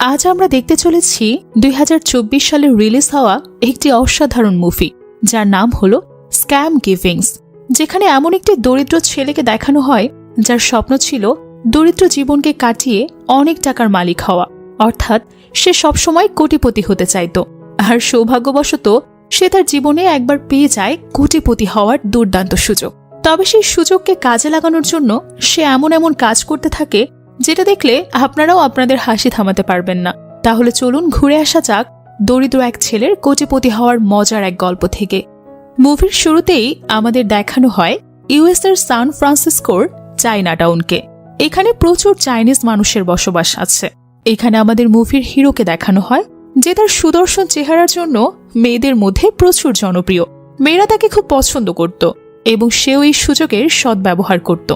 আজ আমরা দেখতে চলেছি 2024 সালে রিলিজ হওয়া একটি অসাধারণ মুভি যার নাম হলো স্ক্যাম গিভিংস, যেখানে এমন একটি দরিদ্র ছেলেকে দেখানো হয় যার স্বপ্ন ছিল দরিদ্র জীবনকে কাটিয়ে অনেক টাকার মালিক হওয়া, অর্থাৎ সে সবসময় কোটিপতি হতে চাইত। আর সৌভাগ্যবশত সে তার জীবনে একবার পেয়ে যায় কোটিপতি হওয়ার দুর্দান্ত সুযোগ। তবে সেই সুযোগকে কাজে লাগানোর জন্য সে এমন এমন কাজ করতে থাকে যেটা দেখলে আপনারাও আপনাদের হাসি থামাতে পারবেন না। তাহলে চলুন ঘুরে আসা যাক দরিদ্র এক ছেলের কোটিপতি হওয়ার মজার এক গল্প থেকে। মুভির শুরুতেই আমাদের দেখানো হয় ইউএসের সান ফ্রান্সিসকোর চায়না টাউনকে। এখানে প্রচুর চাইনিজ মানুষের বসবাস আছে। এখানে আমাদের মুভির হিরোকে দেখানো হয় যে তার সুদর্শন চেহারার জন্য মেয়েদের মধ্যে প্রচুর জনপ্রিয়। মেয়েরা তাকে খুব পছন্দ করত এবং সেও এই সুযোগের সদ্ব্যবহার করত।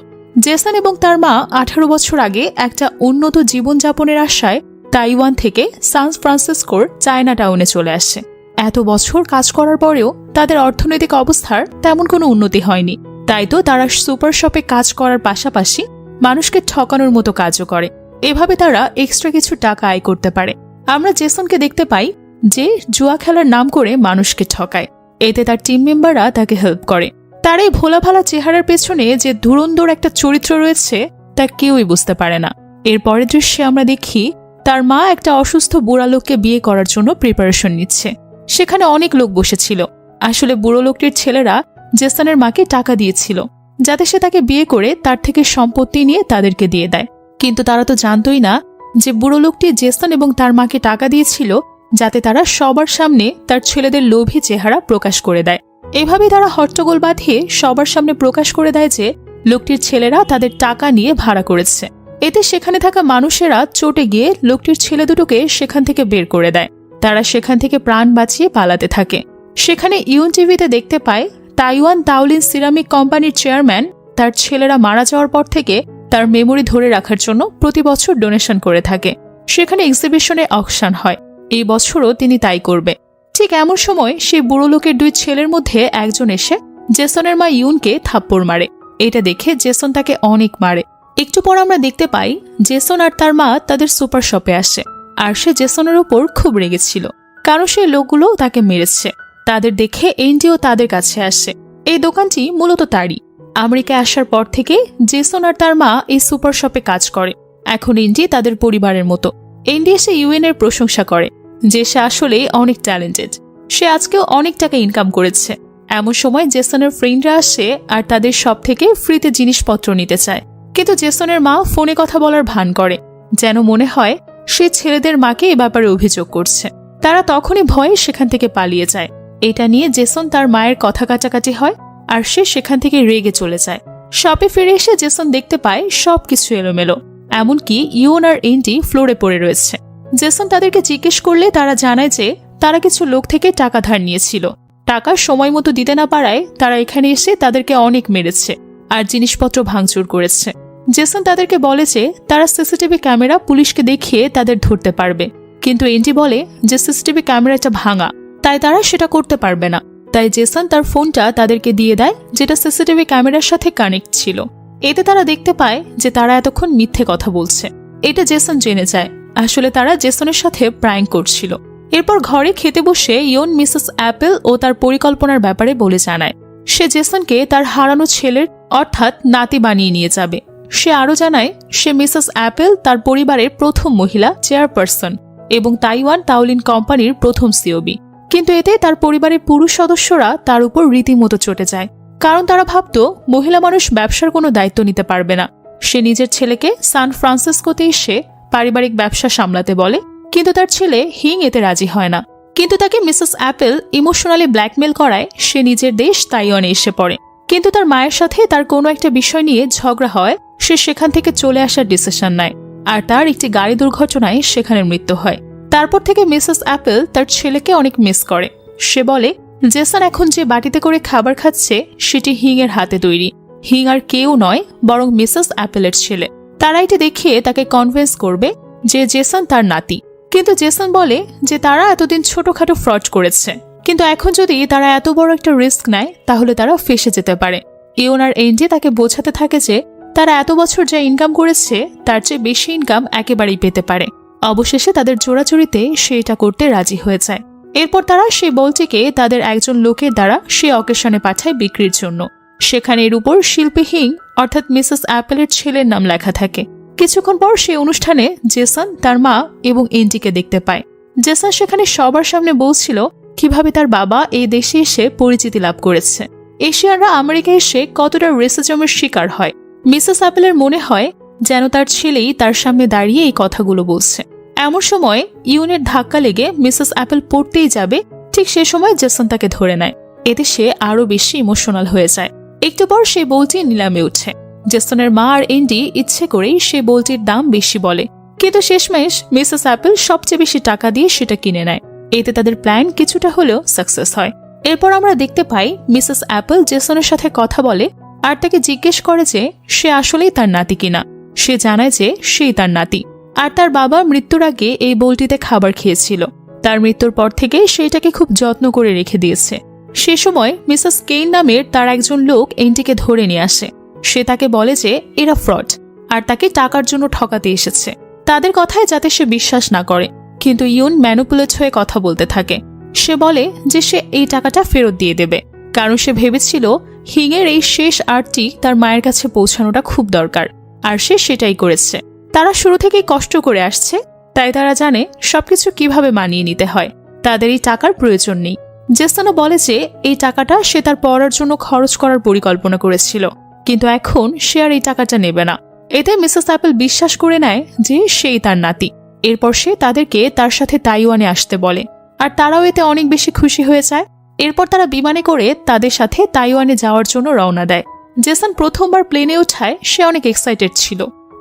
জেসন এবং তার মা 18 বছর আগে একটা উন্নত জীবনযাপনের আশায় তাইওয়ান থেকে সান ফ্রান্সিসকোর চায়না টাউনে চলে আসে। এত বছর কাজ করার পরেও তাদের অর্থনৈতিক অবস্থার তেমন কোনো উন্নতি হয়নি, তাই তো তারা সুপার শপে কাজ করার পাশাপাশি মানুষকে ঠকানোর মতো কাজও করে। এভাবে তারা এক্সট্রা কিছু টাকা আয় করতে পারে। আমরা জেসনকে দেখতে পাই যে জুয়া খেলার নাম করে মানুষকে ঠকায়। এতে তার টিম মেম্বাররা তাকে হেল্প করে। তার এই ভোলা ভালা চেহারার পেছনে যে ধুরন্ধর একটা চরিত্র রয়েছে তা কেউই বুঝতে পারে না। এর পরের দৃশ্যে আমরা দেখি তার মা একটা অসুস্থ বুড়া লোককে বিয়ে করার জন্য প্রিপারেশন নিচ্ছে। সেখানে অনেক লোক বসেছিল। আসলে বুড়ো লোকটির ছেলেরা জেসনের মাকে টাকা দিয়েছিল যাতে সে তাকে বিয়ে করে তার থেকে সম্পত্তি নিয়ে তাদেরকে দিয়ে দেয়। কিন্তু তারা তো জানতই না যে বুড়ো লোকটি জেসন এবং তার মাকে টাকা দিয়েছিল যাতে তারা সবার সামনে তার ছেলেদের লোভী চেহারা প্রকাশ করে দেয়। এভাবেই তারা হট্টগোল বাঁধিয়ে সবার সামনে প্রকাশ করে দেয় যে লোকটির ছেলেরা তাদের টাকা নিয়ে ভাড়া করেছে। এতে সেখানে থাকা মানুষেরা চটে গিয়ে লোকটির ছেলে দুটোকে সেখান থেকে বের করে দেয়। তারা সেখান থেকে প্রাণ বাঁচিয়ে পালাতে থাকে। সেখানে ইউন টিভিতে দেখতে পায় তাইওয়ান তাওলিন সিরামিক কোম্পানির চেয়ারম্যান তার ছেলেরা মারা যাওয়ার পর থেকে তার মেমোরি ধরে রাখার জন্য প্রতি বছর ডোনেশন করে থাকে। সেখানে এক্সিবিশনে অকশন হয়। এই বছরও তিনি তাই করবে। ঠিক এমন সময় সেই বুড়ো লোকের দুই ছেলের মধ্যে একজন এসে জেসনের মা ইউনকে থাপ্পড় মারে। এটা দেখে জেসন তাকে অনেক মারে। একটু পর আমরা দেখতে পাই জেসন আর তার মা তাদের সুপার শপে আসে। আর সে জেসনের উপর খুব রেগেছিল কারণ সেই লোকগুলো তাকে মেরেছে। তাদের দেখে এন্ডিও তাদের কাছে আসে। এই দোকানটি মূলত তারই। আমেরিকায় আসার পর থেকে জেসন আর তার মা এই সুপার শপে কাজ করে। এখন এন্ডি তাদের পরিবারের মতো। এন্ডি এসে ইউএন এর প্রশংসা করে যে সে আসলে অনেক ট্যালেন্টেড। সে আজকেও অনেক টাকা ইনকাম করেছে। এমন সময় জেসনের ফ্রেন্ডরা আসে আর তাদের সব থেকে ফ্রিতে জিনিসপত্র নিতে চায়। কিন্তু জেসনের মা ফোনে কথা বলার ভান করে, যেন মনে হয় সে ছেলেদের মাকে এ ব্যাপারে অভিযোগ করছে। তারা তখনই ভয়ে সেখান থেকে পালিয়ে যায়। এটা নিয়ে জেসন তার মায়ের কথা কাটাকাটি হয় আর সে সেখান থেকে রেগে চলে যায়। শপে ফিরে এসে জেসন দেখতে পায় সবকিছু এলোমেলো, এমনকি ইউন আর এন্ডি ফ্লোরে পড়ে রয়েছে। জেসন তাদেরকে জিজ্ঞেস করলে তারা জানায় যে তারা কিছু লোক থেকে টাকা ধার নিয়েছিল। টাকা সময় মতো দিতে না পারায় তারা এখানে এসে তাদেরকে অনেক মেরেছে আর জিনিসপত্র ভাঙচুর করেছে। জেসন তাদেরকে বলে যে তারা সিসিটিভি ক্যামেরা পুলিশকে দেখিয়ে তাদের ধরতে পারবে, কিন্তু এন্ডি বলে যে সিসিটিভি ক্যামেরাটা ভাঙা, তাই তারা সেটা করতে পারবে না। তাই জেসন তার ফোনটা তাদেরকে দিয়ে দেয় যেটা সিসিটিভি ক্যামেরার সাথে কানেক্ট ছিল। এতে তারা দেখতে পায় যে তারা এতক্ষণ মিথ্যে কথা বলছে। এটা জেসন জেনে যায় আসলে তারা জেসনের সাথে প্র্যাঙ্ক করছিল। এরপর ঘরে খেতে বসে ইয়ন মিসেস অ্যাপেল ও তার পরিকল্পনার ব্যাপারে বলে জানায়। সে জেসনকে তার হারানো ছেলের অর্থাৎ নাতি বানিয়ে নিয়ে যাবে। সে আরও জানায় সে মিসেস অ্যাপেল তার পরিবারের প্রথম মহিলা চেয়ারপারসন এবং তাইওয়ান তাওলিন কোম্পানির প্রথম সিওবি। কিন্তু এতে তার পরিবারের পুরুষ সদস্যরা তার উপর রীতিমতো চটে যায়, কারণ তারা ভাবত মহিলা মানুষ ব্যবসার কোনো দায়িত্ব নিতে পারবে না। সে নিজের ছেলেকে সান ফ্রান্সিসকোতে এসে পারিবারিক ব্যবসা সামলাতে বলে, কিন্তু তার ছেলে হিং এতে রাজি হয় না। কিন্তু তাকে মিসেস অ্যাপেল ইমোশনালি ব্ল্যাকমেল করায় সে নিজের দেশ তাইওয়ানে এসে পড়ে। কিন্তু তার মায়ের সাথে তার কোনো একটা বিষয় নিয়ে ঝগড়া হয় সে সেখান থেকে চলে আসার ডিসিশন নেয় আর তার একটি গাড়ি দুর্ঘটনায় সেখানে মৃত্যু হয়। তারপর থেকে মিসেস অ্যাপেল তার ছেলেকে অনেক মিস করে। সে বলে জেসন এখন যে বাটিতে করে খাবার খাচ্ছে সেটি হিং এর হাতে তৈরি। হিং আর কেউ নয় বরং মিসেস অ্যাপেলের ছেলে। তারা এটি দেখিয়ে তাকে কনভিন্স করবে যে জেসন তার নাতি। কিন্তু জেসন বলে যে তারা এতদিন ছোটখাটো ফ্রড করেছে, কিন্তু এখন যদি তারা এত বড় একটা রিস্ক নেয় তাহলে তারা ফেসে যেতে পারে। ইউন আর এন্ডি তাকে বোঝাতে থাকে যে তারা এত বছর যা ইনকাম করেছে তার চেয়ে বেশি ইনকাম একেবারেই পেতে পারে। অবশেষে তাদের জোড়াজুড়িতে সে এটা করতে রাজি হয়ে যায়। এরপর তারা সেই বলটিকে তাদের একজন লোকের দ্বারা সে অকেশনে পাঠায় বিক্রির জন্য। সেখানে এর উপর শিল্পী হিং অর্থাৎ মিসেস অ্যাপেলের ছেলের নাম লেখা থাকে। কিছুক্ষণ পর সেই অনুষ্ঠানে জেসন, তার মা এবং এন্ডিকে দেখতে পায়। জেসন সেখানে সবার সামনে বলছিল কিভাবে তার বাবা এই দেশে এসে পরিচিতি লাভ করেছে, এশিয়ানরা আমেরিকায় এসে কতটা রেসিজমের শিকার হয়। মিসেস অ্যাপেলের মনে হয় যেন তার ছেলেই তার সামনে দাঁড়িয়ে এই কথাগুলো বলছে। এমন সময় ইউনের ধাক্কা লেগে মিসেস অ্যাপেল পড়তেই যাবে, ঠিক সে সময় জেসন তাকে ধরে নেয়। এতে সে আরো বেশি ইমোশনাল হয়ে যায়। একটু পর সেই বলটি নিলামে উঠে। জেসনের মা আর এন্ডি ইচ্ছে করেই সেই বলটির দাম বেশি বলে, কিন্তু শেষমেশ মিসেস অ্যাপেল সবচেয়ে বেশি টাকা দিয়ে সেটা কিনে নেয়। এতে তাদের প্ল্যান কিছুটা হলেও সাকসেস হয়। এরপর আমরা দেখতে পাই মিসেস অ্যাপেল জেসনের সাথে কথা বলে আর তাকে জিজ্ঞেস করে যে সে আসলেই তার নাতি কিনা। সে জানায় যে সেই তার নাতি, আর তার বাবা মৃত্যুর আগে এই বলটিতে খাবার খেয়েছিল। তার মৃত্যুর পর থেকে সেটাকে খুব যত্ন করে রেখে দিয়েছে। সে সময় মিসেস কেইন নামের তার একজন লোক এন্টিকে ধরে নিয়ে আসে। সে তাকে বলে যে এরা ফ্রড আর তাকে টাকার জন্য ঠকাতে এসেছে, তাদের কথায় যাতে সে বিশ্বাস না করে। কিন্তু ইউন ম্যানুপুলেট হয়ে কথা বলতে থাকে। সে বলে যে সে এই টাকাটা ফেরত দিয়ে দেবে, কারণ সে ভেবেছিল হিংয়ের এই শেষ আর্টটি তার মায়ের কাছে পৌঁছানোটা খুব দরকার, আর সে সেটাই করেছে। তারা শুরু থেকেই কষ্ট করে আসছে, তাই তারা জানে সবকিছু কিভাবে মানিয়ে নিতে হয়। তাদের এই টাকার প্রয়োজন নেই। জেসনও বলে যে এই টাকাটা সে তার পড়ার জন্য খরচ করার পরিকল্পনা করেছিল, কিন্তু এখন সে আর এই টাকাটা নেবে না। এতে মিসেস অ্যাপেল বিশ্বাস করে নেয় যে সেই তার নাতি। এরপর সে তাদেরকে তার সাথে তাইওয়ানে আসতে বলে, আর তারাও এতে অনেক বেশি খুশি হয়ে যায়। এরপর তারা বিমানে করে তাদের সাথে তাইওয়ানে যাওয়ার জন্য রওনা দেয়। জেসন প্রথমবার প্লেনে ওঠায় সে অনেক এক্সাইটেড ছিল।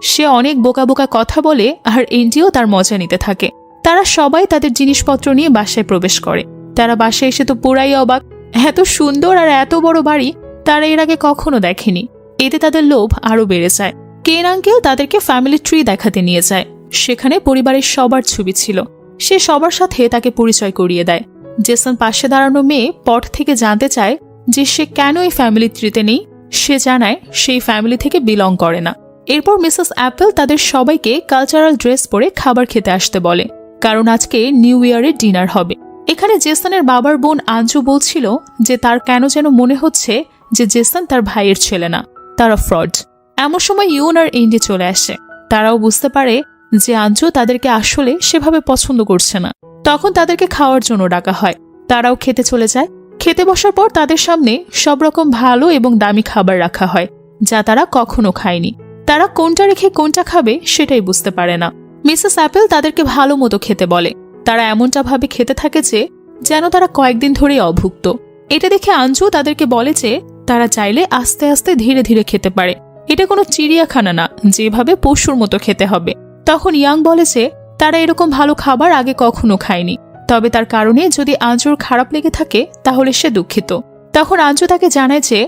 সে অনেক বোকা বোকা কথা বলে আর এন্ডিও তার মজা নিতে থাকে। তারা সবাই তাদের জিনিসপত্র নিয়ে বাসায় প্রবেশ করে। তারা বাসায় এসে তো পুরাই অবাক। এত সুন্দর আর এত বড় বাড়ি তারা এর আগে কখনো দেখেনি। এতে তাদের লোভ আরো বেড়ে যায়। কেন আঙ্কেল তাদেরকে ফ্যামিলি ট্রি দেখাতে নিয়ে যায়। সেখানে পরিবারের সবার ছবি ছিল। সে সবার সাথে তাকে পরিচয় করিয়ে দেয়। জেসন পাশে দাঁড়ানো মেয়ে পট থেকে জানতে চায় যে সে কেন এই ফ্যামিলি ট্রিতে নেই। সে জানায় সেই ফ্যামিলি থেকে বিলং করে না। এরপর মিসেস অ্যাপেল তাদের সবাইকে কালচারাল ড্রেস পরে খাবার খেতে আসতে বলে, কারণ আজকে নিউ ইয়ারের ডিনার হবে। এখানে জেসনের বাবার বোন আঞ্জু বলছিল যে তার কেন যেন মনে হচ্ছে যে জেসন তার ভাইয়ের ছেলে না, তারা ফ্রড। এমন সময় ইউন আর এন্ডি চলে আসে। তারাও বুঝতে পারে যে আঞ্জু তাদেরকে আসলে সেভাবে পছন্দ করছে না। তখন তাদেরকে খাওয়ার জন্য ডাকা হয়। তারাও খেতে চলে যায়। খেতে বসার পর তাদের সামনে সব রকম ভালো এবং দামি খাবার রাখা হয়, যা তারা কখনো খায়নি। তারা কোনটা রেখে কোনটা খাবে সেটাই বুঝতে পারে না। মিসেস অ্যাপেল তাদেরকে ভালো মতো খেতে বলে। তারা এমনটা ভাবে খেতে থাকে যে যেন তারা কয়েকদিন ধরেই অভুক্ত। এটা দেখে আঞ্জু তাদেরকে বলে যে তারা চাইলে আস্তে আস্তে ধীরে ধীরে খেতে পারে। এটা কোনো চিড়িয়াখানা না যেভাবে পশুর মতো খেতে হবে। তখন ইয়াং বলে যে তারা এরকম ভালো খাবার আগে কখনো খায়নি, তবে তার কারণে যদি আঞ্জুর খারাপ লেগে থাকে তাহলে সে দুঃখিত। তখন আঞ্জু তাকে জানায় যে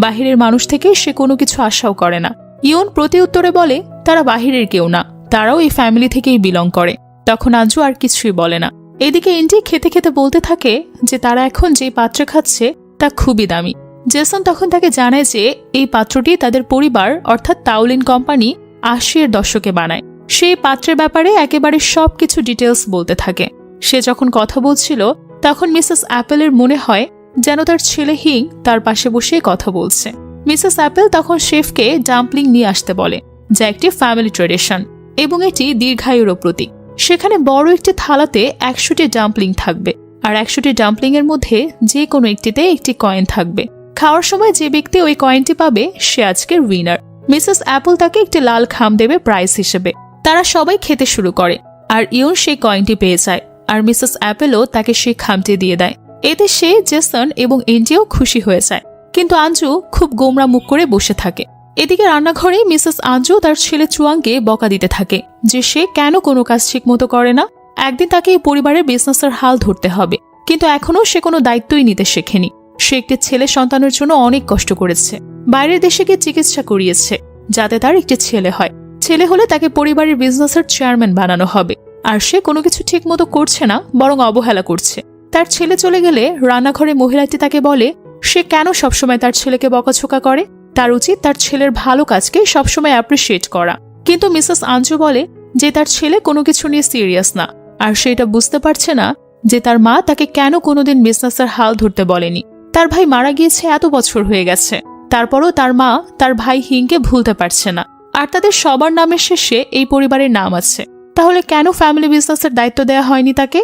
বাহিরের মানুষ থেকে সে কোনো কিছু আশাও করে না। ইউন প্রতি উত্তরে বলে তারা বাহিরের কেউ না, তারাও এই ফ্যামিলি থেকেই বিলং করে। তখন আঞ্জু আর কিছুই বলে না। এদিকে এন্ডি খেতে খেতে বলতে থাকে যে তারা এখন যে পাত্রে খাচ্ছে তা খুবই দামি। জেসন তখন তাকে জানায় যে এই পাত্রটি তাদের পরিবার অর্থাৎ তাওলিন কোম্পানি ৮০-এর দশকে বানায়। সেই পাত্রের ব্যাপারে একেবারে সবকিছু ডিটেলস বলতে থাকে। সে যখন কথা বলছিল তখন মিসেস অ্যাপেলের মনে হয় যেন তার ছেলে হিং তার পাশে বসে কথা বলছে। মিসেস অ্যাপেল তখন শেফকে ডাম্পলিং নিয়ে আসতে বলে, যা একটি ফ্যামিলি ট্রেডিশন এবং এটি দীর্ঘায়ুরও প্রতীক। সেখানে বড় একটি থালাতে ১০০টি ডাম্পলিং থাকবে, আর ১০০টি ডাম্পলিং এর মধ্যে যে কোনো একটিতে একটি কয়েন থাকবে। খাওয়ার সময় যে ব্যক্তি ওই কয়েনটি পাবে সে আজকের উইনার। মিসেস অ্যাপল তাকে একটি লাল খাম দেবে প্রাইজ হিসেবে। তারা সবাই খেতে শুরু করে, আর ইউন সেই কয়েনটি পেয়ে যায়, আর মিসেস অ্যাপেলও তাকে সেই খামটি দিয়ে দেয়। এতে সে, জেসন এবং এন্ডিও খুশি হয়ে যায়, কিন্তু আঞ্জু খুব গোমরা মুখ করে বসে থাকে। এদিকে রান্নাঘরে মিসেস আঞ্জু তার ছেলে চুয়াংকে বকা দিতে থাকে যে সে কেন কোনো কাজ ঠিক মতো করে না। একদিন তাকে এই পরিবারের বিজনেসের হাল ধরতে হবে, কিন্তু এখনো সে কোনো দায়িত্বই নিতে শেখেনি। সে একটি ছেলে সন্তানের জন্য অনেক কষ্ট করেছে, বাইরের দেশে গিয়ে চিকিৎসা করিয়েছে যাতে তার একটি ছেলে হয়। ছেলে হলে তাকে পরিবারের বিজনেসের চেয়ারম্যান বানানো হবে, আর সে কোনো কিছু ঠিক মতো করছে না, বরং অবহেলা করছে। তার ছেলে চলে গেলে রান্নাঘরে মহিলাটি তাকে বলে সে কেন সবসময় তার ছেলেকে বকাঝোকা করে। তার উচিত তার ছেলের ভালো কাজকে সবসময় অ্যাপ্রিসিয়েট করা। কিন্তু মিসেস আঞ্জু বলে যে তার ছেলে কোনো কিছু নিয়ে সিরিয়াস না, আর সেটা বুঝতে পারছে না যে তার মা তাকে কেন কোনোদিন বিজনেসের হাল ধরতে বলেনি। তার ভাই মারা গিয়েছে এত বছর হয়ে গেছে, তারপরও তার মা তার ভাই হিংকে ভুলতে পারছে না। আর তাদের সবার নামের শেষে এই পরিবারের নাম আছে, তাহলে কেন ফ্যামিলি বিজনেসের দায়িত্ব দেওয়া হয়নি তাকে?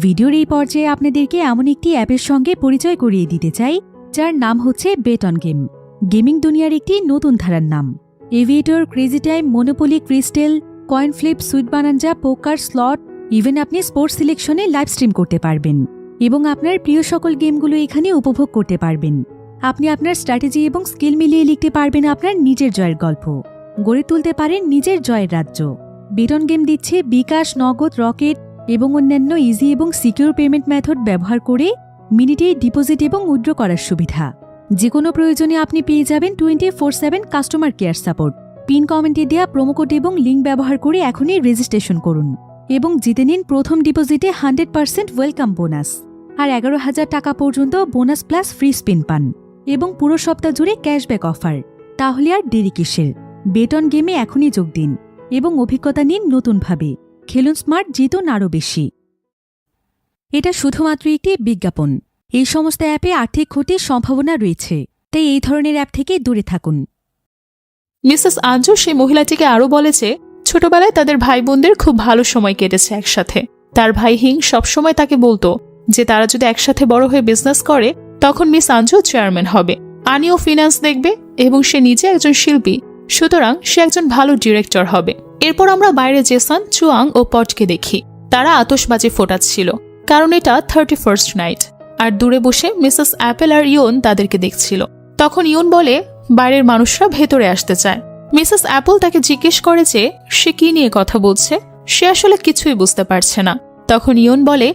ভিডিওর এই পর্যায়ে আপনাদেরকে এমন একটি অ্যাপের সঙ্গে পরিচয় করিয়ে দিতে চাই, যার নাম হচ্ছে বেট অন গেম। গেমিং দুনিয়ার একটি নতুন ধারার নাম। Aviator, Crazy Time, Monopoly, Crystal, coin flip, Sweet Bonanza, poker, slot, even আপনি স্পোর্টস সিলেকশনে লাইভ স্ট্রিম করতে পারবেন এবং আপনার প্রিয় সকল গেমগুলো এখানে উপভোগ করতে পারবেন। আপনি আপনার স্ট্র্যাটেজি এবং স্কিল মিলিয়ে লিখতে পারবেন আপনার নিজের জয়ের গল্প, গড়ে তুলতে পারেন নিজের জয়ের রাজ্য। বেট অন গেম দিচ্ছে বিকাশ, নগদ, রকেট এবং অন্যান্য ইজি এবং সিকিউর পেমেন্ট মেথড ব্যবহার করে মিনিটে ডিপোজিট এবং উইথড্র করার সুবিধা। যে কোনো প্রয়োজনে আপনি পেয়ে যাবেন 24/7 কাস্টমার কেয়ার সাপোর্ট। পিন কমেন্টে দেওয়া প্রোমোকোড এবং লিঙ্ক ব্যবহার করে এখনই রেজিস্ট্রেশন করুন এবং জিতে নিন প্রথম ডিপোজিটে 100% ওয়েলকাম বোনাস, আর 11,000 টাকা পর্যন্ত বোনাস প্লাস ফ্রি স্পিন পান এবং পুরো সপ্তাহ জুড়ে ক্যাশব্যাক অফার। তাহলে আর দেরি কিসের? বেট অন গেমে এখনই যোগ দিন এবং অভিজ্ঞতা নিন নতুনভাবে। খেলুন স্মার্ট, জিতুন আরও বেশি। এটা শুধুমাত্র একটি বিজ্ঞাপন। এই সমস্ত অ্যাপে আর্থিক ক্ষতির সম্ভাবনা রয়েছে, তাই এই ধরনের অ্যাপ থেকে দূরে থাকুন। মিসেস আঞ্জু সেই মহিলাটিকে আরও বলে যে ছোটবেলায় তাদের ভাই বোনদের খুব ভালো সময় কেটেছে একসাথে। তার ভাই হিং সবসময় তাকে বলতো যে তারা যদি একসাথে বড় হয়ে বিজনেস করে তখন মিস আঞ্জু চেয়ারম্যান হবে, আনিও ফিন্যান্স দেখবে এবং সে নিজে একজন শিল্পী, সুতরাং সে একজন ভালো ডিরেক্টর হবে। এরপর আমরা বাইরে জেসন, চুয়াং ও পটকে দেখি। তারা আতশবাজি ফোটাচ্ছিল, কারণ এটা 31st নাইট। আর দূরে বসে মিসেস অ্যাপেল আর ইয়ন তাদেরকে দেখছিল। তখন ইয়ন বলে বাইরের মানুষরা ভেতরে আসতে চায়। মিসেস অ্যাপল তাকে জিজ্ঞেস করে যে সে কি নিয়ে কথা বলছে, সে আসলে কিছুই বুঝতে পারছে না। তখন ইয়ন বলে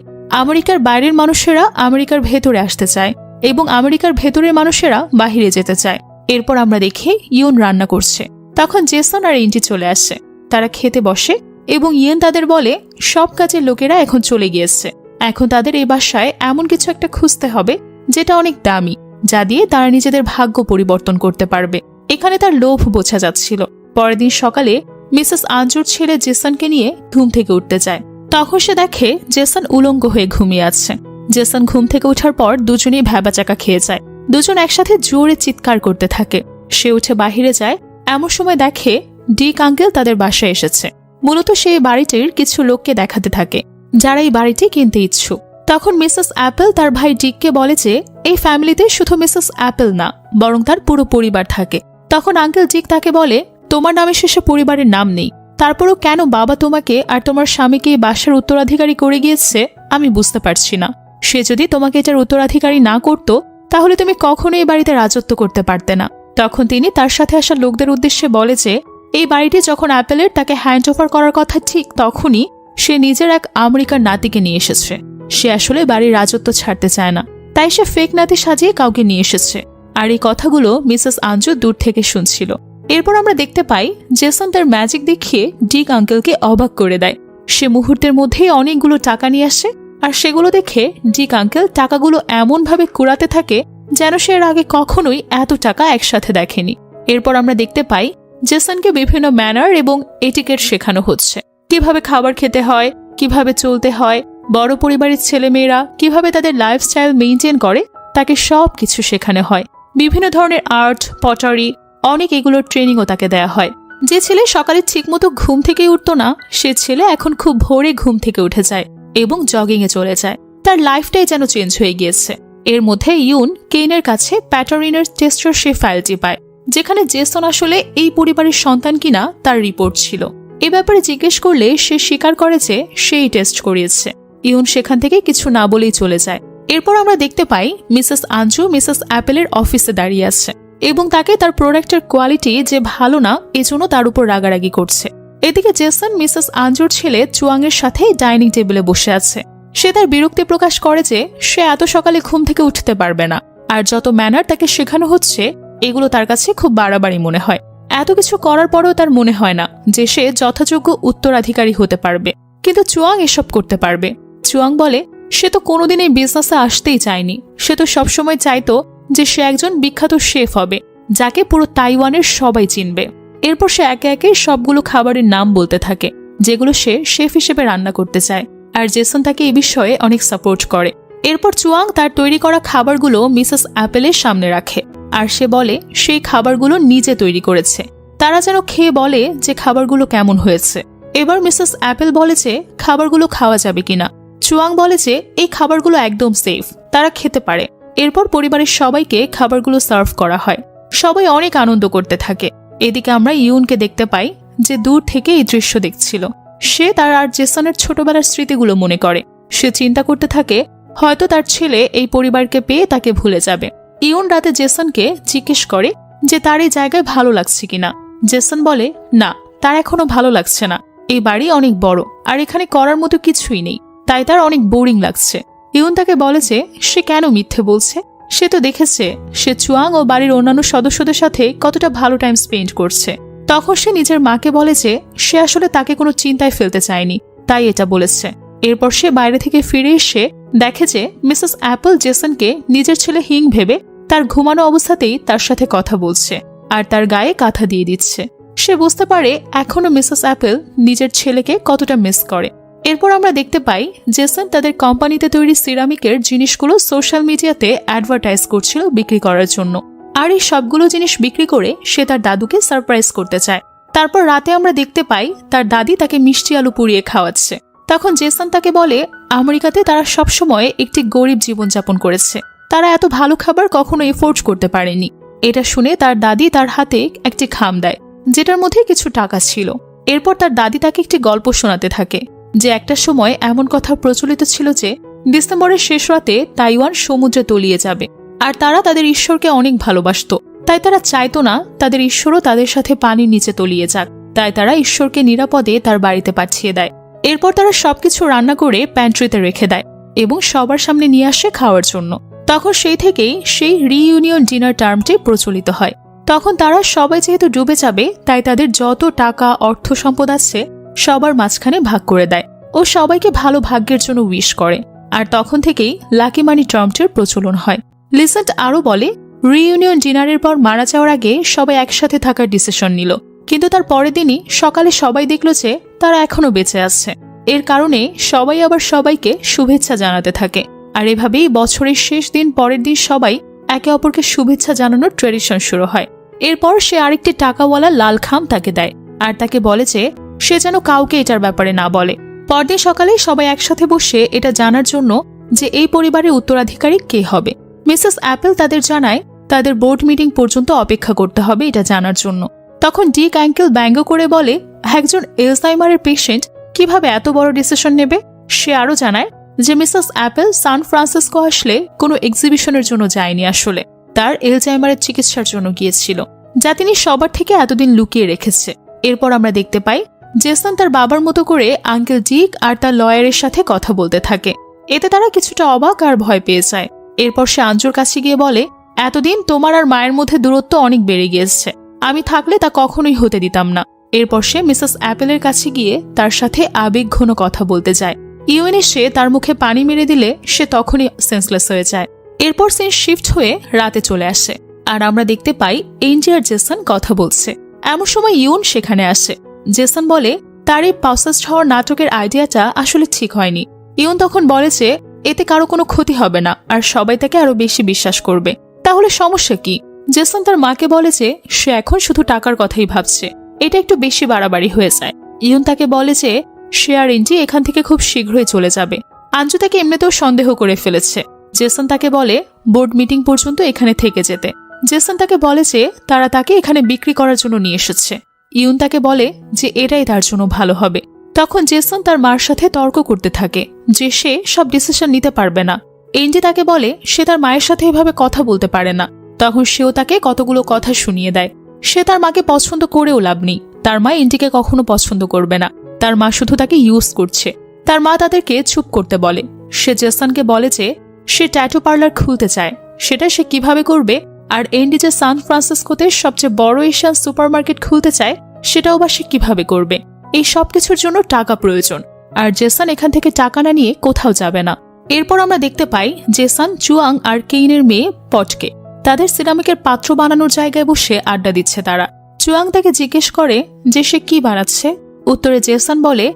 আমেরিকার বাইরের মানুষেরা আমেরিকার ভেতরে আসতে চায় এবং আমেরিকার ভেতরের মানুষেরা বাহিরে যেতে চায়। এরপর আমরা দেখি ইয়ন রান্না করছে। তখন জেসন আর এন্টি চলে আসে। তারা খেতে বসে এবং ইয়ন তাদের বলে সব কাজের লোকেরা এখন চলে গিয়েছে, এখন তাদের এই বাসায় এমন কিছু একটা খুঁজতে হবে যেটা অনেক দামি, যা দিয়ে তারা নিজেদের ভাগ্য পরিবর্তন করতে পারবে। এখানে তার লোভ বোঝা যাচ্ছিল। পরের দিন সকালে মিসেস আঞ্জুর ছেলে জেসনকে নিয়ে ঘুম থেকে উঠতে যায়। তখন সে দেখে জেসন উলঙ্গ হয়ে ঘুমিয়ে আছে। জেসন ঘুম থেকে ওঠার পর দুজনেই ভ্যাবাচাকা খেয়ে যায়। দুজন একসাথে জোরে চিৎকার করতে থাকে। সে উঠে বাহিরে যায়। এমন সময় দেখে ডিক আঙ্কেল তাদের বাসায় এসেছে। মূলত সেই বাড়িটির কিছু লোককে দেখাতে থাকে যারা এই বাড়িটি কিনতে ইচ্ছুক। তখন মিসেস অ্যাপেল তার ভাই ডিককে বলে যে এই ফ্যামিলিতে শুধু মিসেস অ্যাপেল না, বরং তার পুরো পরিবার থাকে। তখন আঙ্কেল ডিক তাকে বলে তোমার নামের শেষে পরিবারের নাম নেই, তারপরও কেন বাবা তোমাকে আর তোমার স্বামীকে এই বাসার উত্তরাধিকারী করে গিয়েছে আমি বুঝতে পারছি না। সে যদি তোমাকে এটার উত্তরাধিকারী না করত তাহলে তুমি কখনো এই বাড়িতে রাজত্ব করতে পারতে না। তখন তিনি তার সাথে আসা লোকদের উদ্দেশ্যে বলে যে এই বাড়িটি যখন অ্যাপেলের তাকে হ্যান্ড ওভার করার কথা ঠিক তখনই সে নিজের এক আমেরিকার নাতিকে নিয়ে এসেছে। সে আসলে বাড়ির রাজত্ব ছাড়তে চায় না, তাই সে ফেক নাতি সাজিয়ে কাউকে নিয়ে এসেছে। আর এই কথাগুলো মিসেস আঞ্জু দূর থেকে শুনছিল। এরপর আমরা দেখতে পাই জেসন তার ম্যাজিক দেখিয়ে ডিক আঙ্কেলকে অবাক করে দেয়। সে মুহূর্তের মধ্যেই অনেকগুলো টাকা নিয়ে আসে, আর সেগুলো দেখে ডিক আঙ্কেল টাকাগুলো এমনভাবে কুড়াতে থাকে যেন সে এর আগে কখনোই এত টাকা একসাথে দেখেনি। এরপর আমরা দেখতে পাই জেসনকে বিভিন্ন ম্যানার এবং এটিকেট শেখানো হচ্ছে, কিভাবে খাবার খেতে হয়, কিভাবে চলতে হয়, বড় পরিবারের ছেলেমেয়েরা কিভাবে তাদের লাইফস্টাইল মেইনটেইন করে তাকে সব কিছু শেখানো হয়। বিভিন্ন ধরনের আর্ট, পটারি, অনেক এগুলোর ট্রেনিংও তাকে দেয়া হয়। যে ছেলে সকালে ঠিকমতো ঘুম থেকেই উঠত না, সে ছেলে এখন খুব ভোরে ঘুম থেকে উঠে যায় এবং জগিংয়ে চলে যায়। তার লাইফটাই যেন চেঞ্জ হয়ে গিয়েছে। এর মধ্যে ইউন কেইনের কাছে প্যাটারিনের টেস্টের সে ফাইলটি পায়, যেখানে জেসন আসলে এই পরিবারের সন্তান কিনা তার রিপোর্ট ছিল। এ ব্যাপারে জিজ্ঞেস করলে সে স্বীকার করে যে সেই টেস্ট করিয়েছে। ইউন সেখান থেকে কিছু না বলেই চলে যায়। এরপর আমরা দেখতে পাই মিসেস আঞ্জু মিসেস অ্যাপেলের অফিসে দাঁড়িয়ে আছে এবং তাকে তার প্রোডাক্টের কোয়ালিটি যে ভালো না এজন্য তার উপর রাগারাগি করছে। এদিকে জেসন মিসেস আঞ্জুর ছেলে চুয়াংয়ের সাথে ডাইনিং টেবিলে বসে আছে। সে তার বিরক্তি প্রকাশ করে যে সে এত সকালে ঘুম থেকে উঠতে পারবে না, আর যত ম্যানার তাকে শেখানো হচ্ছে এগুলো তার কাছে খুব বাড়াবাড়ি মনে হয়। এত কিছু করার পরেও তার মনে হয় না যে সে যথাযোগ্য উত্তরাধিকারী হতে পারবে, কিন্তু চুয়াং এসব করতে পারবে। চুয়াং বলে সে তো কোনোদিন এই বিজনেসে আসতেই চায়নি। সে তো সবসময় চাইতো যে সে একজন বিখ্যাত শেফ হবে, যাকে পুরো তাইওয়ানের সবাই চিনবে। এরপর সে একে একে সবগুলো খাবারের নাম বলতে থাকে যেগুলো সে শেফ হিসেবে রান্না করতে চায়, আর জেসন তাকে এই বিষয়ে অনেক সাপোর্ট করে। এরপর চুয়াং তার তৈরি করা খাবারগুলো মিসেস অ্যাপেলের সামনে রাখে, আর সে বলে সেই খাবারগুলো নিজে তৈরি করেছে। তারা যেন খেয়ে বলে যে খাবারগুলো কেমন হয়েছে। এবার মিসেস অ্যাপেল বলে যে খাবারগুলো খাওয়া যাবে কিনা। চুয়াং বলে যে এই খাবারগুলো একদম সেফ, তারা খেতে পারে। এরপর পরিবারের সবাইকে খাবারগুলো সার্ভ করা হয়। সবাই অনেক আনন্দ করতে থাকে। এদিকে আমরা ইউনকে দেখতে পাই যে দূর থেকে এই দৃশ্য দেখছিল। সে তার আর জেসনের ছোটবেলার স্মৃতিগুলো মনে করে। সে চিন্তা করতে থাকে হয়তো তার ছেলে এই পরিবারকে পেয়ে তাকে ভুলে যাবে। ইউন রাতে জেসনকে জিজ্ঞেস করে যে তার এই জায়গায় ভালো লাগছে কিনা। জেসন বলে না, তার এখনো ভালো লাগছে না। এই বাড়ি অনেক বড় আর এখানে করার মতো কিছুই নেই, তাই তার অনেক বোরিং লাগছে। ইউন তাকে বলে যে সে কেন মিথ্যে বলছে, সে তো দেখেছে সে চুয়াং ও বাড়ির অন্যান্য সদস্যদের সাথে কতটা ভালো টাইম স্পেন্ড করছে। তখন সে নিজের মাকে বলে যে সে আসলে তাকে কোনো চিন্তায় ফেলতে চায়নি, তাই এটা বলেছে। এরপর সে বাইরে থেকে ফিরে এসে দেখে যে মিসেস অ্যাপল জেসনকে নিজের ছেলে হিং ভেবে তার ঘুমানো অবস্থাতেই তার সাথে কথা বলছে আর তার গায়ে কাঁথা দিয়ে দিচ্ছে। সে বুঝতে পারে এখনো মিসেস অ্যাপল নিজের ছেলেকে কতটা মিস করে। এরপর আমরা দেখতে পাই জেসন তাদের কোম্পানিতে তৈরি সিরামিকের জিনিসগুলো সোশ্যাল মিডিয়াতে অ্যাডভার্টাইজ করছিল বিক্রি করার জন্য। আর এই সবগুলো জিনিস বিক্রি করে সে তার দাদুকে সারপ্রাইজ করতে চায়। তারপর রাতে আমরা দেখতে পাই তার দাদি তাকে মিষ্টি আলু পুড়িয়ে খাওয়াচ্ছে। তখন জেসন তাকে বলে আমেরিকাতে তারা সবসময় একটি গরিব জীবনযাপন করেছে, তারা এত ভালো খাবার কখনো এফোর্ড করতে পারেনি। এটা শুনে তার দাদি তার হাতে একটি খাম দেয় যেটার মধ্যে কিছু টাকা ছিল। এরপর তার দাদি তাকে একটি গল্প শোনাতে থাকে যে একটা সময় এমন কথা প্রচলিত ছিল যে ডিসেম্বরের শেষ রাতে তাইওয়ান সমুদ্রে তলিয়ে যাবে, আর তারা তাদের ঈশ্বরকে অনেক ভালোবাসত, তাই তারা চাইতো না তাদের ঈশ্বরও তাদের সাথে পানির নিচে তলিয়ে যাক। তাই তারা ঈশ্বরকে নিরাপদে তার বাড়িতে পাঠিয়ে দেয়। এরপর তারা সবকিছু রান্না করে প্যান্ট্রিতে রেখে দেয় এবং সবার সামনে নিয়ে আসে খাওয়ার জন্য। তখন সেই থেকেই সেই রিইউনিয়ন ডিনার টার্মটি প্রচলিত হয়। তখন তারা সবাই যেহেতু ডুবে যাবে তাই তাদের যত টাকা অর্থ সম্পদ আছে সবার মাঝখানে ভাগ করে দেয় ও সবাইকে ভালো ভাগ্যের জন্য উইশ করে। আর তখন থেকেই লাকি মানি টার্মটির প্রচলন হয়। লিসেন্ট আরও বলে রিইউনিয়ন ডিনারের পর মারা যাওয়ার আগে সবাই একসাথে থাকার ডিসিশন নিল, কিন্তু তার পরের দিনই সকালে সবাই দেখল যে তারা এখনো বেঁচে আছে। এর কারণে সবাই আবার সবাইকে শুভেচ্ছা জানাতে থাকে। আর এভাবেই বছরের শেষ দিন পরের দিন সবাই একে অপরকে শুভেচ্ছা জানানোর ট্রেডিশন শুরু হয়। এরপর সে আরেকটি টাকাওয়ালা লাল খাম তাকে দেয় আর তাকে বলে যে সে যেন কাউকে এটার ব্যাপারে না বলে। পরদিন সকালে সবাই একসাথে বসে এটা জানার জন্য যে এই পরিবারের উত্তরাধিকারী কে হবে। মিসেস অ্যাপেল তাদের জানায় তাদের বোর্ড মিটিং পর্যন্ত অপেক্ষা করতে হবে এটা জানার জন্য। তখন ডিক অ্যাঙ্কেল ব্যঙ্গ করে বলে একজন এলজাইমারের পেশেন্ট কিভাবে এত বড় ডিসিশন নেবে। সে আরও জানায় যে মিসেস অ্যাপেল সান ফ্রান্সিসকো আসলে কোনো এক্সিবিশনের জন্য যায়নি, আসলে তার এলজাইমারের চিকিৎসার জন্য গিয়েছিল, যা তিনি সবার থেকে এতদিন লুকিয়ে রেখেছে। এরপর আমরা দেখতে পাই জেসন তার বাবার মতো করে আঙ্কেল ডিক আর তার লয়ারের সাথে কথা বলতে থাকে। এতে তারা কিছুটা অবাক আর ভয় পেয়ে যায়। এরপর সে আঞ্জুর কাছে গিয়ে বলে এতদিন তোমার আর মায়ের মধ্যে দূরত্ব অনেক বেড়ে গিয়েছে, আমি থাকলে তা কখনোই হতে দিতাম না। এরপর সে মিসেস অ্যাপেলের কাছে গিয়ে তার সাথে আবেগঘন কথা বলতে যায়। ইউএন এসে তার মুখে পানি মেরে দিলে সে তখনই সেন্সলেস হয়ে যায়। এরপর সিন শিফট হয়ে রাতে চলে আসে আর আমরা দেখতে পাই এনজি আর জেসন কথা বলছে। এমন সময় ইউন সেখানে আসে। জেসন বলে তার এই পাউসাস হওয়ার নাটকের আইডিয়াটা আসলে ঠিক হয়নি। ইউন তখন বলে যে এতে কারো কোনো ক্ষতি হবে না আর সবাই তাকে আরো বেশি বিশ্বাস করবে। তাহলে সমস্যা কি? জেসন তার মাকে বলে যে সে এখন শুধু টাকার কথাই ভাবছে, এটা একটু বেশি বাড়াবাড়ি হয়ে যায়। ইউন তাকে বলে যে সে আর এনজি এখান থেকে খুব শীঘ্রই চলে যাবে। আঞ্জু তাকে এমনিতেও সন্দেহ করে ফেলেছে। জেসন তাকে বলে বোর্ড মিটিং পর্যন্ত এখানে থেকে যেতে। জেসন তাকে বলে যে তারা তাকে এখানে বিক্রি করার জন্য নিয়ে এসেছে। ইউন তাকে বলে যে এটাই তার জন্য ভালো হবে। তখন জেসন তার মার সাথে তর্ক করতে থাকে যে সে সব ডিসিশন নিতে পারবে না। এনজি তাকে বলে সে তার মায়ের সাথে এভাবে কথা বলতে পারে না। তখন সেও তাকে কতগুলো কথা শুনিয়ে দেয়। সে তার মাকে পছন্দ করেও লাভ নেই, তার মা এনজিকে কখনো পছন্দ করবে না, তার মা শুধু তাকে ইউজ করছে। তার মা তাদেরকে চুপ করতে বলে। সে জেসনকে বলে যে সে ট্যাটু পার্লার খুলতে চায়, সেটা সে কিভাবে করবে, আর এনডি যে সান ফ্রান্সিসকোতে সবচেয়ে বড় এশিয়ান সুপারমার্কেট খুলতে চায় সেটাও বা সে কিভাবে করবে। এই সব কিছুর জন্য টাকা প্রয়োজন, আর জেসন এখান থেকে টাকা না নিয়ে কোথাও যাবে না। এরপর আমরা দেখতে পাই জেসন, চুয়াং আর কেইনের মেয়ে পটকে তাদের সিরামিকের পাত্র বানানোর জায়গায় বসে আড্ডা দিচ্ছে। তারা চুয়াং তাকে জিজ্ঞেস করে যে সে কি বানাচ্ছে। উত্তরে জেসন বলে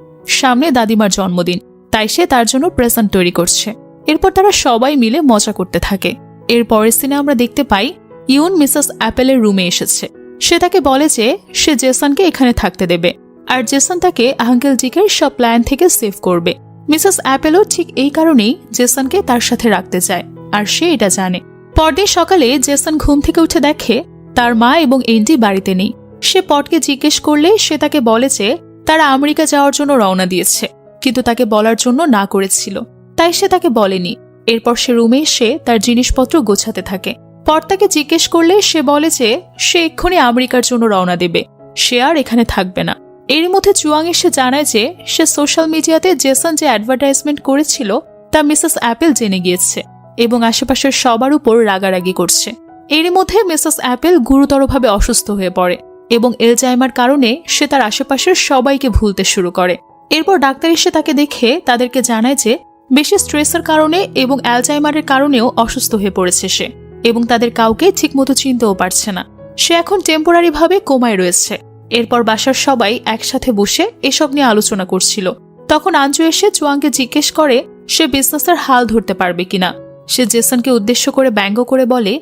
সামনে দাদিমার জন্মদিন, তাই সে তার জন্য প্রেজেন্ট তৈরি করছে। এরপর তারা সবাই মিলে মজা করতে থাকে। এর পরের সিনে আমরা দেখতে পাই ইউন মিসেস অ্যাপেলের রুমে এসেছে। সে তাকে বলে যে সে জেসনকে এখানে থাকতে দেবে, আর জেসন তাকে আঙ্কেল ডিকের সব প্ল্যান থেকে সেভ করবে। মিসেস অ্যাপেলও ঠিক এই কারণেই জেসনকে তার সাথে রাখতে চায়, আর সে এটা জানে। পরদিন সকালে জেসন ঘুম থেকে উঠে দেখে তার মা এবং এন্ডি বাড়িতে নেই। সে পটকে জিজ্ঞেস করলে সে তাকে বলে যে তারা আমেরিকা যাওয়ার জন্য রওনা দিয়েছে, কিন্তু তাকে বলার জন্য না করেছিল, তাই সে তাকে বলেনি। এরপর সে রুমে এসে তার জিনিসপত্র গোছাতে থাকে। পট তাকে জিজ্ঞেস করলে সে বলে যে সে এক্ষুনি আমেরিকার জন্য রওনা দেবে, সে আর এখানে থাকবে না। এর মধ্যে চুয়াং এসে জানায় যে সে সোশ্যাল মিডিয়াতে জেসন যে অ্যাডভার্টাইজমেন্ট করেছিল তা মিসেস অ্যাপেল জেনে গিয়েছে এবং আশেপাশের সবার উপর রাগারাগি করছে। এর মধ্যে মিসেস অ্যাপেল গুরুতরভাবে অসুস্থ হয়ে পড়ে এবং এলজাইমার কারণে সে তার আশেপাশের সবাইকে ভুলতে শুরু করে। এরপর ডাক্তার এসে তাকে দেখে তাদেরকে জানায় যে বেশি স্ট্রেসের কারণে এবং অ্যালজাইমারের কারণেও অসুস্থ হয়ে পড়েছে সে, এবং তাদের কাউকে ঠিকমতো চিনতেও পারছে না। সে এখন টেম্পোরারি ভাবে কোমায় রয়েছে। এরপর বাসার সবাই একসাথে বসে এসব নিয়ে আলোচনা করছিল। তখন আঞ্জু এসে চুয়াংকে জিজ্ঞেস করে সে বিজনেসের হাল ধরতে পারবে কিনা। সে জেসনকে উদ্দেশ্য করে ব্যঙ্গ করে বলে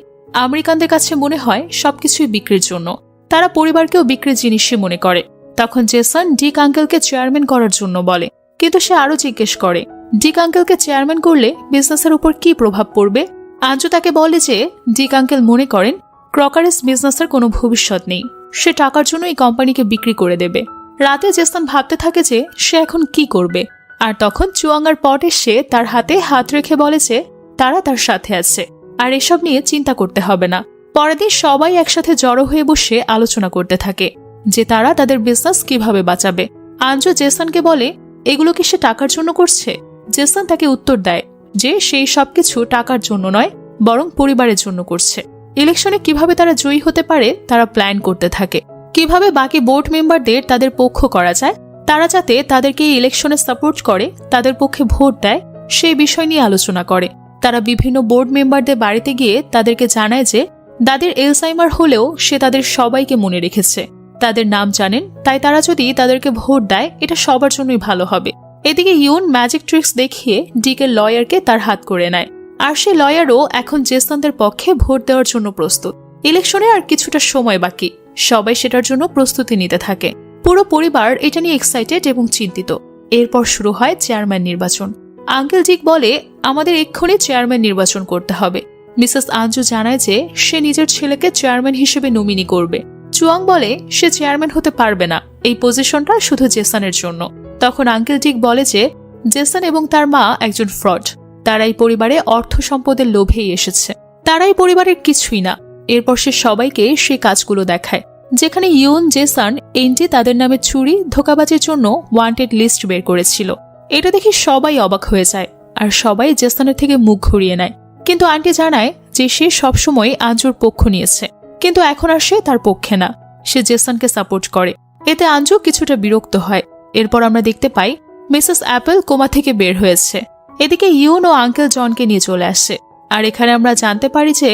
আমেরিকানদের কাছে মনে হয় সবকিছুই বিক্রির জন্য, তারা পরিবারকেও বিক্রির জিনিসই মনে করে। তখন জেসন ডিক আঙ্কেলকে চেয়ারম্যান করার জন্য বলে, কিন্তু সে আরো জিজ্ঞেস করে ডিক আঙ্কেলকে চেয়ারম্যান করলে বিজনেসের উপর কি প্রভাব পড়বে। আঞ্জু তাকে বলে যে ডিক আঙ্কেল মনে করেন ক্রকারিস বিজনেসের কোনো ভবিষ্যৎ নেই, সে টাকার জন্য এই কোম্পানিকে বিক্রি করে দেবে। রাতে জেসন ভাবতে থাকে যে সে এখন কি করবে, আর তখন চুয়াং আর পট এসে তার হাতে হাত রেখে বলে যে তারা তার সাথে আছে আর এসব নিয়ে চিন্তা করতে হবে না। পরের দিন সবাই একসাথে জড়ো হয়ে বসে আলোচনা করতে থাকে যে তারা তাদের বিজনেস কিভাবে বাঁচাবে। আঞ্জু জেসনকে বলে এগুলো কি সে টাকার জন্য করছে। জেসন তাকে উত্তর দেয় যে সেই সবকিছু টাকার জন্য নয়, বরং পরিবারের জন্য করছে। ইলেকশনে কিভাবে তারা জয়ী হতে পারে তারা প্ল্যান করতে থাকে, কিভাবে বাকি বোর্ড মেম্বারদের তাদের পক্ষ করা যায়, তারা যাতে তাদেরকে এই ইলেকশনে সাপোর্ট করে, তাদের পক্ষে ভোট দেয়, সেই বিষয় নিয়ে আলোচনা করে। তারা বিভিন্ন বোর্ড মেম্বারদের বাড়িতে গিয়ে তাদেরকে জানায় যে দাদির এলজাইমার হলেও সে তাদের সবাইকে মনে রেখেছে, তাদের নাম জানেন, তাই তারা যদি তাদেরকে ভোট দেয় এটা সবার জন্যই ভালো হবে। এদিকে ইউন ম্যাজিক ট্রিক্স দেখিয়ে ডিকের লয়ারকে তার হাত করে নেয়, আর সে লয়ারও এখন জেসনদের পক্ষে ভোট দেওয়ার জন্য প্রস্তুত। ইলেকশনে আর কিছুটা সময় বাকি, সবাই সেটার জন্য প্রস্তুতি নিতে থাকে। পুরো পরিবার এটা নিয়ে এক্সাইটেড এবং চিন্তিত। এরপর শুরু হয় চেয়ারম্যান নির্বাচন। আঙ্কেল ডিক বলে আমাদের এক্ষুনি চেয়ারম্যান নির্বাচন করতে হবে। মিসেস আঞ্জু জানায় যে সে নিজের ছেলেকে চেয়ারম্যান হিসেবে নমিনি করবে। চুয়াং বলে সে চেয়ারম্যান হতে পারবে না, এই পজিশনটা শুধু জেসনের জন্য। তখন আঙ্কেল ডিক বলে যে জেসন এবং তার মা একজন ফ্রড, তারা এই পরিবারে অর্থ সম্পদের লোভেই এসেছে, তারা এই পরিবারের কিছুই না। এরপর সে সবাইকে সে কাজগুলো দেখায়, যেখানে ইউন, জেসন, এন্ডি তাদের নামে চুরি, ধোঁকাবাজির জন্য ওয়ান্টেড লিস্ট বের করেছিল। এটা দেখে সবাই অবাক হয়ে যায়, আর সবাই জেসনের থেকে মুখ ঘুরিয়ে নেয়। কিন্তু আন্টি জানায় যে সে সবসময় আঞ্জুর পক্ষ নিয়েছে, কিন্তু এখন আর সে তার পক্ষে না, সে জেসনকে সাপোর্ট করে। এতে আঞ্জু কিছুটা বিরক্ত হয়। এরপর আমরা দেখতে পাই মিসেস অ্যাপেল কোমা থেকে বের হয়েছে। এদিকে ইউন ও আঙ্কেল জনকে নিয়ে চলে আসে, আর এখানে আমরা জানতে পারি যে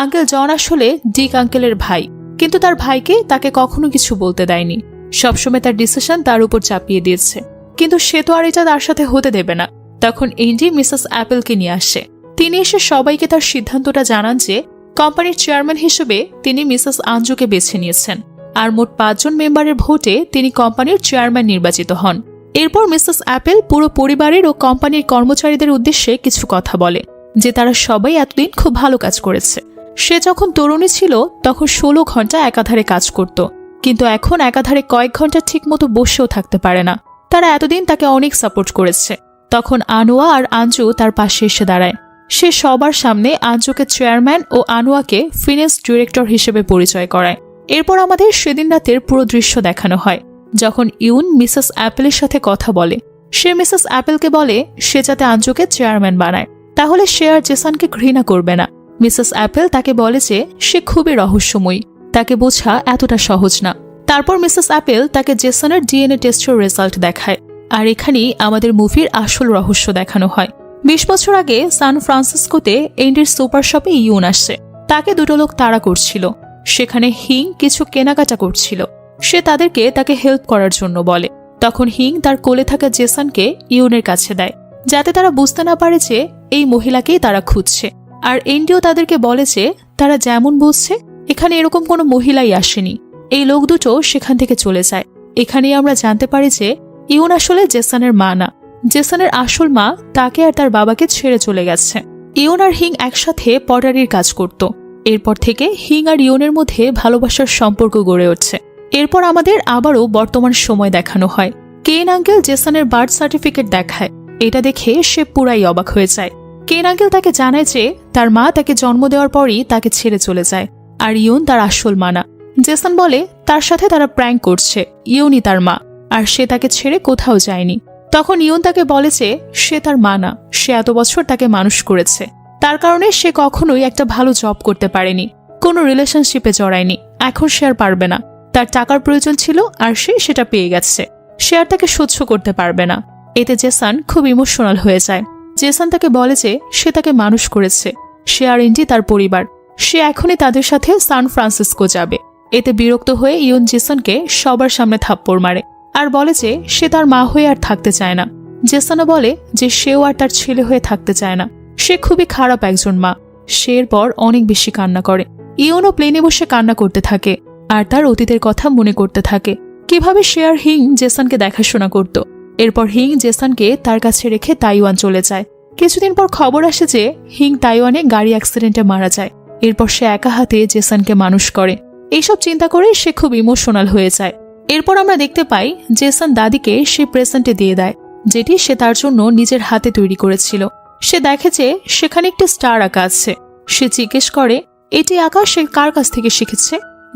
আঙ্কেল জন আসলে ডিক আঙ্কেলের ভাই, কিন্তু তার ভাইকে তাকে কখনো কিছু বলতে দেয়নি, সবসময় তার ডিসিশন তার উপর চাপিয়ে দিয়েছে, কিন্তু সে তো আর এটা তার সাথে হতে দেবে না। তখন এন্ডি মিসেস অ্যাপেলকে নিয়ে আসে। তিনি এসে সবাইকে তার সিদ্ধান্তটা জানান যে কোম্পানির চেয়ারম্যান হিসেবে তিনি মিসেস আঞ্জুকে বেছে নিয়েছেন, আর মোট 5 জন মেম্বারের ভোটে তিনি কোম্পানির চেয়ারম্যান নির্বাচিত হন। এরপর মিসেস অ্যাপেল পুরো পরিবারের ও কোম্পানির কর্মচারীদের উদ্দেশ্যে কিছু কথা বলে যে তারা সবাই এতদিন খুব ভালো কাজ করেছে। সে যখন তরুণী ছিল তখন 16 ঘন্টা একাধারে কাজ করত, কিন্তু এখন একাধারে কয়েক ঘন্টা ঠিকমতো বসেও থাকতে পারে না। তারা এতদিন তাকে অনেক সাপোর্ট করেছে। তখন আনোয়া আর আঞ্জু তার পাশে এসে দাঁড়ায়। সে সবার সামনে আঞ্জুকে চেয়ারম্যান ও আনোয়াকে ফিন্যান্স ডিরেক্টর হিসেবে পরিচয় করায়। এরপর আমাদের সেদিন রাতের পুরো দৃশ্য দেখানো হয়, যখন ইউন মিসেস অ্যাপেলের সাথে কথা বলে। সে মিসেস অ্যাপেলকে বলে সে যাতে আঞ্জুকে চেয়ারম্যান বানায়, তাহলে সে আর জেসনকে ঘৃণা করবে না। মিসেস অ্যাপেল তাকে বলে যে সে খুবই রহস্যময়ী, তাকে বোঝা এতটা সহজ না। তারপর মিসেস অ্যাপেল তাকে জেসনের ডিএনএ টেস্টের রেজাল্ট দেখায়, আর এখানেই আমাদের মুভির আসল রহস্য দেখানো হয়। 20 বছর আগে সান ফ্রান্সিসকোতে এন্ডির সুপার শপে ইউন আসছে। তাকে 2 লোক তাড়া করছিল। সেখানে হিং কিছু কেনাকাটা করছিল। সে তাদেরকে তাকে হেল্প করার জন্য বলে। তখন হিং তার কোলে থাকা জেসনকে ইউনের কাছে দেয়, যাতে তারা বুঝতে না পারে যে এই মহিলাকেই তারা খুঁজছে। আর এন্ডিও তাদেরকে বলে যে তারা যেমন বুঝছে এখানে এরকম কোনো মহিলাই আসেনি। এই লোক দুটো সেখান থেকে চলে যায়। এখানেই আমরা জানতে পারি যে ইউন আসলে জেসনের মা না। জেসনের আসল মা তাকে আর তার বাবাকে ছেড়ে চলে গেছে। ইউন আর হিং একসাথে পটারির কাজ করত। এরপর থেকে হিং আর ইউনের মধ্যে ভালোবাসার সম্পর্ক গড়ে উঠছে। এরপর আমাদের আবারও বর্তমান সময় দেখানো হয়। কেন আঙ্কেল জেসনের বার্থ সার্টিফিকেট দেখায়। এটা দেখে সে পুরাই অবাক হয়ে যায়। কেন আঙ্কেল তাকে জানায় যে তার মা তাকে জন্ম দেওয়ার পরই তাকে ছেড়ে চলে যায়, আর ইউন তার আসল মা না। জেসন বলে তার সাথে তারা প্র্যাঙ্ক করছে, ইউনই তার মা, আর সে তাকে ছেড়ে কোথাও যায়নি। তখন ইউন তাকে বলে যে সে তার মা না, সে এত বছর তাকে মানুষ করেছে। তার কারণে সে কখনোই একটা ভালো জব করতে পারেনি, কোনো রিলেশনশিপে জড়ায়নি। এখন সে আর পারবে না। তার টাকার প্রয়োজন ছিল আর সে সেটা পেয়ে গেছে। সে আর তাকে সহ্য করতে পারবে না। এতে জেসন খুব ইমোশনাল হয়ে যায়। জেসন তাকে বলে যে সে তাকে মানুষ করেছে, সে আর এন্ডি তার পরিবার। সে এখনই তাদের সাথে সান ফ্রান্সিসকো যাবে। এতে বিরক্ত হয়ে ইউন জেসনকে সবার সামনে থাপ্পড় মারে আর বলে যে সে তার মা হয়ে আর থাকতে চায় না। জেসনও বলে যে সেও আর তার ছেলে হয়ে থাকতে চায় না। সে খুবই খারাপ একজন মা। সে এরপর অনেক বেশি কান্না করে। ইউনও প্লেনে বসে কান্না করতে থাকে আর তার অতীতের কথা মনে করতে থাকে, কিভাবে সে আর হিং জেসনকে দেখাশোনা করত। এরপর হিং জেসনকে তার কাছে রেখে তাইওয়ান চলে যায়। কিছুদিন পর খবর আসে যে হিং তাইওয়ানে গাড়ি অ্যাক্সিডেন্টে মারা যায়। এরপর সে একা হাতে জেসনকে মানুষ করে। এইসব চিন্তা করে সে খুব ইমোশনাল হয়ে যায়। এরপর আমরা দেখতে পাই জেসন দাদিকে সে প্রেজেন্টে দিয়ে দেয়, যেটি সে তার জন্য নিজের হাতে তৈরি করেছিল। সে দেখে যে সেখানে একটি স্টার আঁকা আছে। সে জিজ্ঞেস করে এটি আঁকা সে কার কাছ থেকে শিখেছে।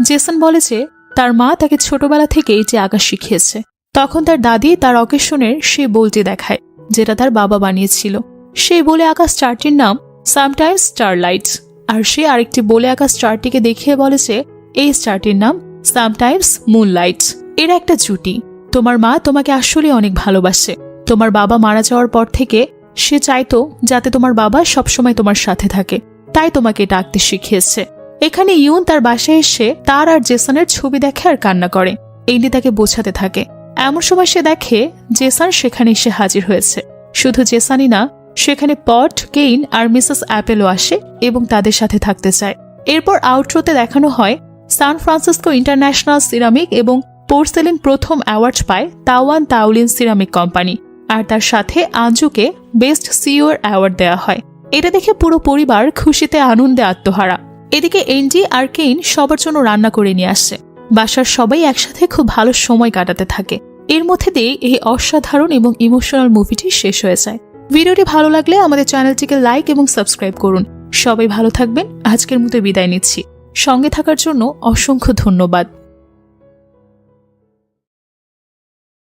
জেসন বলে যে তার মা তাকে ছোটবেলা থেকে এটি আঁকা শিখিয়েছে। তখন তার দাদি তার অকেশনের সেই বলটি দেখায়, যেটা তার বাবা বানিয়েছিল। সেই বলে আঁকা স্টারটির নাম সামটাইমস স্টারলাইটস। আর সে আরেকটি বলে আঁকা স্টারটিকে দেখিয়ে বলে যে এই স্টারটির নাম সামটাইমস মুনলাইটস। এরা একটা জুটি। তোমার মা তোমাকে আসলে অনেক ভালোবাসে। তোমার বাবা মারা যাওয়ার পর থেকে সে চাইতো যাতে তোমার বাবা সবসময় তোমার সাথে থাকে, তাই তোমাকে এটা আঁকতে শিখিয়েছে। এখানে ইউন তার বাসায় এসে তার আর জেসনের ছবি দেখে আর কান্না করে। এন্ডি তাকে বোঝাতে থাকে। এমন সময় সে দেখে জেসন সেখানে এসে হাজির হয়েছে। শুধু জেসনই না, সেখানে পট, কেইন আর মিসেস অ্যাপেলও আসে এবং তাদের সাথে থাকতে চায়। এরপর আউটরোতে দেখানো হয় সান ফ্রান্সিসকো ইন্টারন্যাশনাল সিরামিক এবং পোর্সেলিন প্রথম অ্যাওয়ার্ড পায় তাওয়ান তাওলিন সিরামিক কোম্পানি, আর তার সাথে আঞ্জুকে বেস্ট সিইওর অ্যাওয়ার্ড দেওয়া হয়। এটা দেখে পুরো পরিবার খুশিতে আনন্দে আত্মহারা। এদিকে এন্ডি আর কেইন সবার জন্য রান্না করে নিয়ে আসে। বাসার সবাই একসাথে খুব ভালো সময় কাটাতে থাকে। এর মধ্যে দিয়ে এই অসাধারণ এবং ইমোশনাল মুভিটি শেষ হয়ে যায়। ভিডিওটি ভালো লাগলে আমাদের চ্যানেলটিকে লাইক এবং সাবস্ক্রাইব করুন। সবাই ভালো থাকবেন। আজকের মতো বিদায় নিচ্ছি। সঙ্গে থাকার জন্য অসংখ্য ধন্যবাদ।